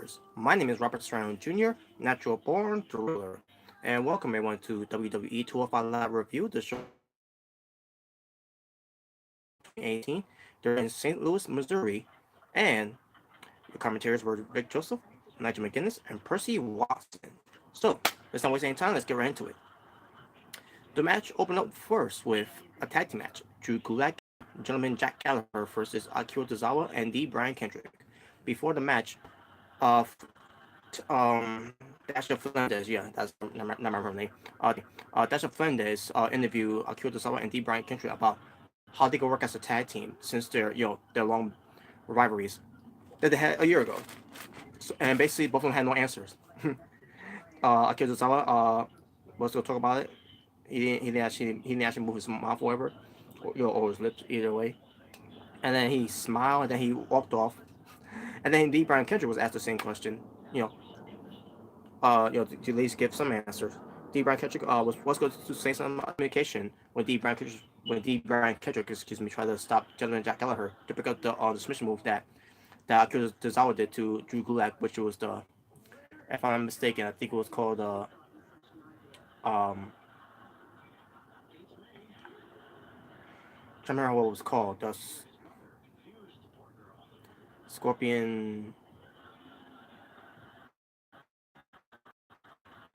viewers. My name is Robert Serrano Jr., natural born thriller, and welcome everyone to WWE 205 Live Review. The show in 2018. They're in St. Louis, Missouri, and the commentators were Vic Joseph, Nigel McGuinness, and Percy Watson. So, let's not waste any time, let's get right into it. The match opened up first with a tag team match. Drew Gulak, Gentleman Jack Gallagher versus Akira Tozawa and D. Brian Kendrick. Before the match, uh, Dasha Fernandez, yeah, that's not my real name. Dasha Fernandez interviewed Akira Tozawa and D. Brian Kendrick about how they could work as a tag team since their long rivalries that they had a year ago. So, and basically, both of them had no answers. Akira Tozawa was going to talk about it. He didn't actually move his mouth over, or his lips either way. And then he smiled, and then he walked off. And then D. Brian Kendrick was asked the same question. You know, to at least give some answers. D. Brian Kendrick was going to say some communication when D. Brian Kendrick, tried to stop Gentleman Jack Gallagher to pick up the submission move that Akira Tozawa did to Drew Gulak, which was if I'm not mistaken, I think it was called um, I don't remember what it was called, the Scorpion.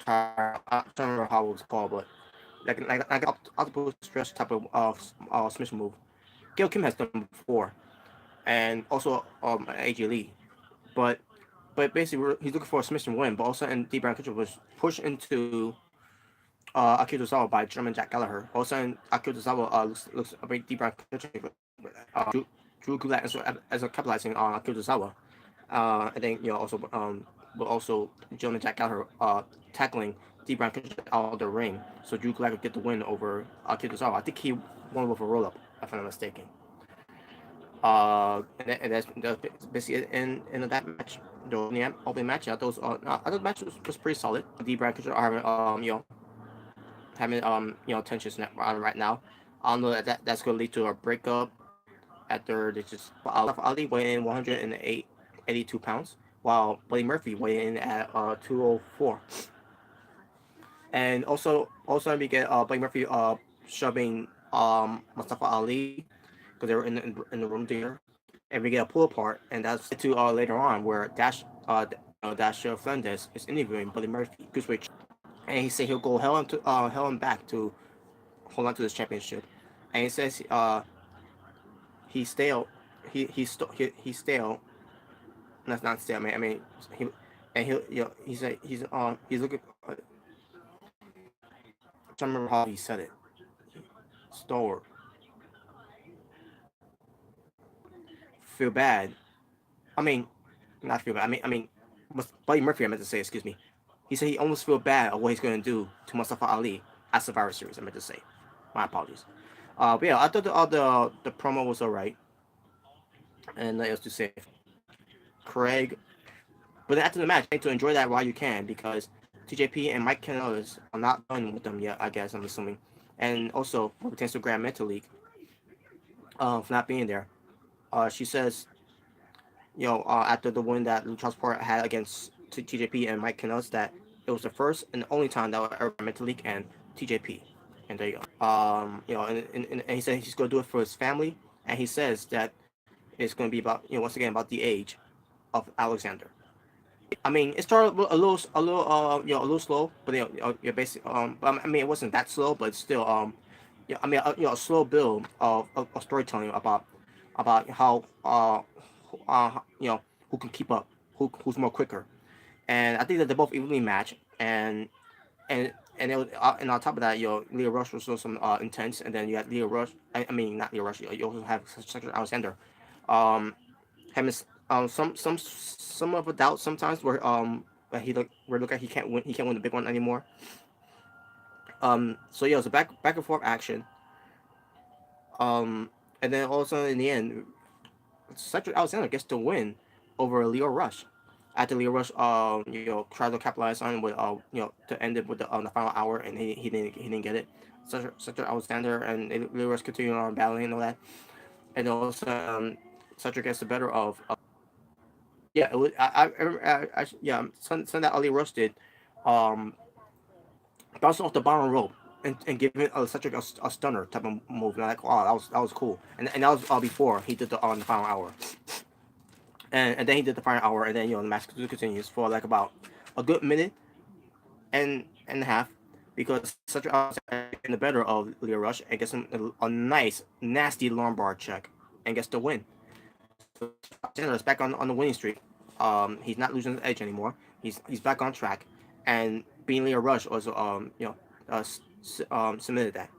I don't remember how it was called, but like octopus stretch type of submission move. Gail Kim has done before, and also AJ Lee. But basically he's looking for a submission win. But also, and D. Brian Kendrick was pushed into Akira Tozawa by German Jack Gallagher. All of a sudden, Akira Tozawa looks a bit D. Brian Kendrick. Drew Gulak as a capitalizing on Akira Tozawa. And then but also German Jack Gallagher tackling D. Brian Kendrick out of the ring. So Drew Gulak would get the win over Akira Tozawa. I think he won with a roll up, if I'm not mistaken. That's basically in that match. The opening match, I thought the match was pretty solid. D. Brian Kendrick are having tensions right now. I don't know that's going to lead to a breakup after they just Ali weighed in 82 pounds, while Buddy Murphy weighed in at 204. And also we get Buddy Murphy shoving Mustafa Ali because they were in the room together, and we get a pull apart, and that's to later on where Dash Fernandez is interviewing Buddy Murphy, and he said he'll go hell and back to hold on to this championship, and he says he's stale, he's stale. That's not stale. I mean he and he's looking. I don't remember how he said it. Store feel bad. I mean, not feel bad. I mean, Buddy Murphy. I meant to say. Excuse me. He said he almost feel bad of what he's going to do to Mustafa Ali at Survivor Series. I meant to say. My apologies. But yeah, I thought the promo was alright, and else to say, Craig. But then after the match, I need to enjoy that while you can because TJP and Mike Kanellis are not done with them yet. I guess I'm assuming, and also for potential Grand Mental League, for not being there. She says, after the win that Luke Transport had against TJP and Mike Kanellis, that it was the first and the only time that were ever Mental League and TJP. And there you go. And he said he's going to do it for his family, and he says that it's going to be about, once again, about the age of Alexander. I mean, it started a little slow, but basically, I mean, it wasn't that slow, but still, I mean, a slow build of storytelling about how who can keep up, who's more quicker, and I think that they both evenly match, and it was, and on top of that, Leo Rush was also some intense, and then you had Leo Rush. I mean, not Leo Rush. You also have Cedric Alexander, um, having some of a doubt sometimes where he look like he can't win the big one anymore. So yeah, it was a back and forth action. And then also in the end, Cedric Alexander gets the win over Leo Rush. After Leo Rush, tried to capitalize on with to end it with the final hour, and he didn't get it. Cedric Alexander and Leo Rush continued on battling and all that, and also Cedric gets the better of Yeah, it was. Yeah, Sunday Ali roasted, um, bouncing off the bottom rope and giving such a stunner type of move. And I'm like, wow, that was cool. And that was before he did the on the final hour, and then he did the final hour, and then the match continues for like about a good minute and a half, because such in the better of Leo Rush and gets him a nice nasty lumbar check and gets the win. So Alexander is back on the winning streak. He's not losing his edge anymore. He's back on track, and being Leo Rush also submitted that.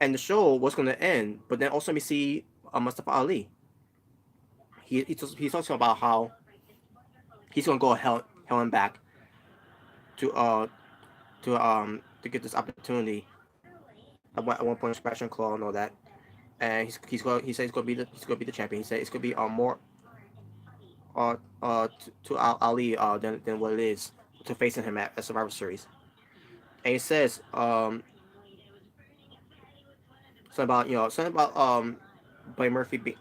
And the show was going to end, but then also we see Mustafa Ali. He's talking about how he's going to go hell and back to to get this opportunity at one point, scratch and claw and all that. And he said he's going to be the champion. He said it's going to be more to Ali than what it is to facing him at Survivor Series. And he says something about Buddy Murphy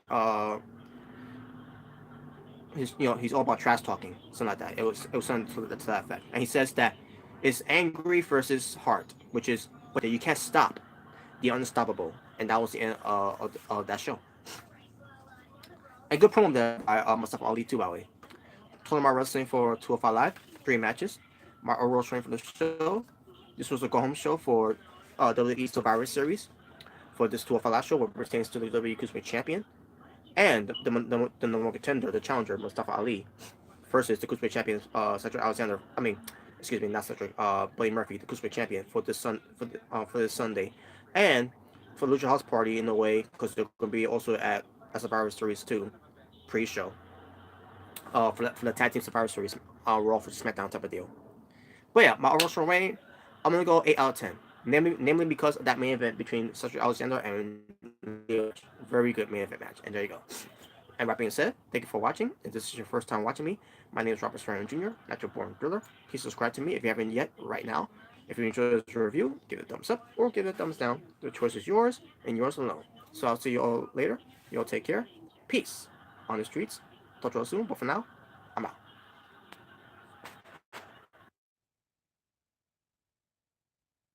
he's all about trash talking, something like that. It was something to that effect. And he says that it's angry versus heart, which is that you can't stop the unstoppable, and that was the end of that show. And good promo there by Mustafa Ali too, by the way. Told my wrestling for 205 Live, 3 matches. My overall train for the show. This was a go home show for WWE Survivor Series for this 205 Live show, where it pertains to the WWE Cruiserweight Champion and the number one contender, the challenger Mustafa Ali, versus the Cruiserweight Champion Cedric Alexander. I mean, excuse me, not Cedric. Buddy Murphy, the Cruiserweight Champion for this Sunday, and for the Lucha House Party in a way, because they're going to be also at Survivor Series 2 pre-show. For the tag team Survivor Series, Raw for SmackDown type of deal. But yeah, my overall rating, I'm gonna go 8 out of 10. Namely because of that main event between Cedric Alexander and very good main event match. And there you go. And that being said, thank you for watching. If this is your first time watching me, my name is Robert Serrano Jr., Natural Born Thriller. Please subscribe to me if you haven't yet right now. If you enjoyed this review, give it a thumbs up or give it a thumbs down. The choice is yours and yours alone. So I'll see you all later. You all take care. Peace on the streets. Talk to you all soon. But for now, I'm out.